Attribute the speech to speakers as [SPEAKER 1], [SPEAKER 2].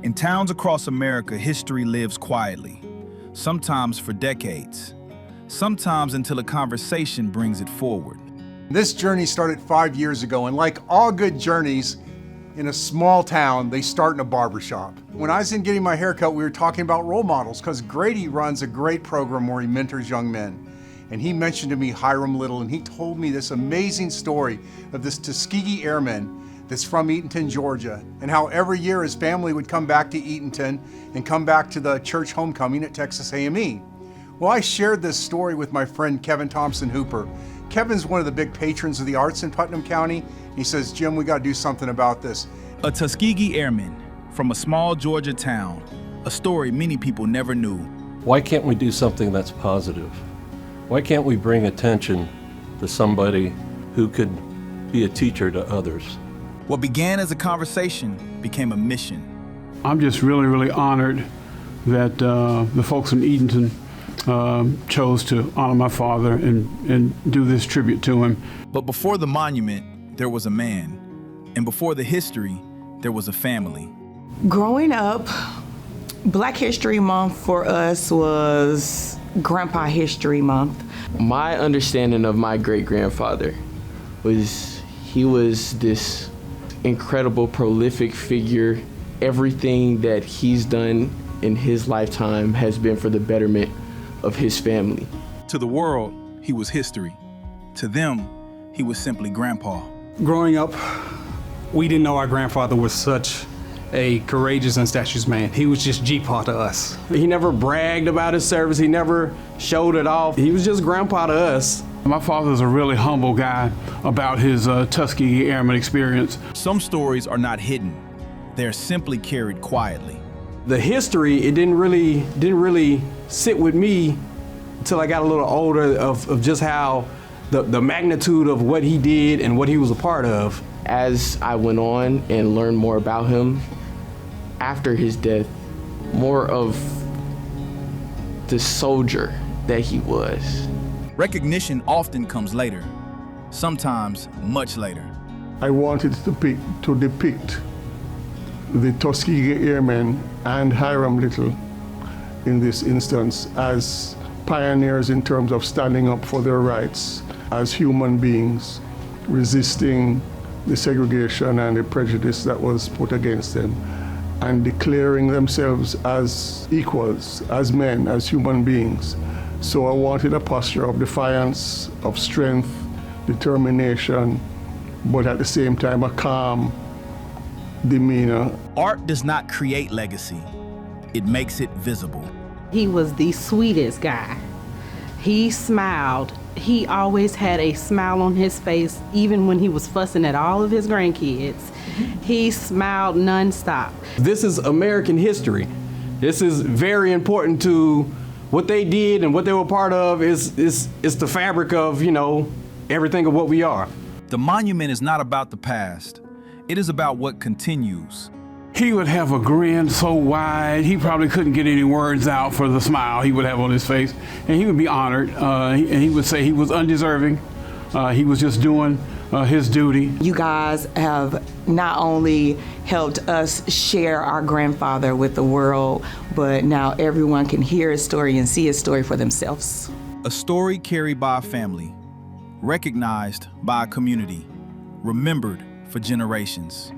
[SPEAKER 1] In towns across America, history lives quietly, sometimes for decades, sometimes until a conversation brings it forward.
[SPEAKER 2] This journey started 5 years ago, and like all good journeys in a small town, they start in a barbershop. When I was in getting my haircut, we were talking about role models because Grady runs a great program where he mentors young men. And he mentioned to me Hiram Little, and he told me this amazing story of this Tuskegee Airman that's from Eatonton, Georgia, and how every year his family would come back to Eatonton and come back to the church homecoming at Texas A&M. Well, I shared this story with my friend Kevin Thompson Hooper. Kevin's one of the big patrons of the arts in Putnam County. He says, Jim, we got to do something about this.
[SPEAKER 1] A Tuskegee Airman from a small Georgia town, a story many people never knew.
[SPEAKER 3] Why can't we do something that's positive? Why can't we bring attention to somebody who could be a teacher to others?
[SPEAKER 1] What began as a conversation became a mission.
[SPEAKER 4] I'm just really, really honored that the folks in Eatonton chose to honor my father and do this tribute to him.
[SPEAKER 1] But before the monument, there was a man. And before the history, there was a family.
[SPEAKER 5] Growing up, Black History Month for us was Grandpa History Month.
[SPEAKER 6] My understanding of my great-grandfather was he was this incredible, prolific figure. Everything that he's done in his lifetime has been for the betterment of his family.
[SPEAKER 1] To the world, he was history. To them, he was simply Grandpa.
[SPEAKER 7] Growing up, we didn't know our grandfather was such a courageous and statues man. He was just G-Pa to us.
[SPEAKER 6] He never bragged about his service. He never showed it off. He was just Grandpa to us.
[SPEAKER 4] My father's a really humble guy about his Tuskegee Airmen experience.
[SPEAKER 1] Some stories are not hidden. They're simply carried quietly.
[SPEAKER 6] The history, it didn't really sit with me until I got a little older of just how the magnitude of what he did and what he was a part of. As I went on and learned more about him after his death, more of the soldier that he was.
[SPEAKER 1] Recognition often comes later, sometimes much later.
[SPEAKER 8] I wanted to depict the Tuskegee Airmen and Hiram Little in this instance as pioneers in terms of standing up for their rights as human beings, resisting the segregation and the prejudice that was put against them, and declaring themselves as equals, as men, as human beings. So I wanted a posture of defiance, of strength, determination, but at the same time a calm demeanor.
[SPEAKER 1] Art does not create legacy, it makes it visible.
[SPEAKER 9] He was the sweetest guy. He smiled. He always had a smile on his face, even when he was fussing at all of his grandkids. He smiled nonstop.
[SPEAKER 6] This is American history. This is very important to what they did and what they were part of is the fabric of, everything of what we are.
[SPEAKER 1] The monument is not about the past. It is about what continues.
[SPEAKER 4] He would have a grin so wide, he probably couldn't get any words out for the smile he would have on his face. And he would be honored, and he would say he was undeserving. He was just doing his duty.
[SPEAKER 5] You guys have not only helped us share our grandfather with the world, but now everyone can hear his story and see his story for themselves.
[SPEAKER 1] A story carried by a family, recognized by a community, remembered for generations.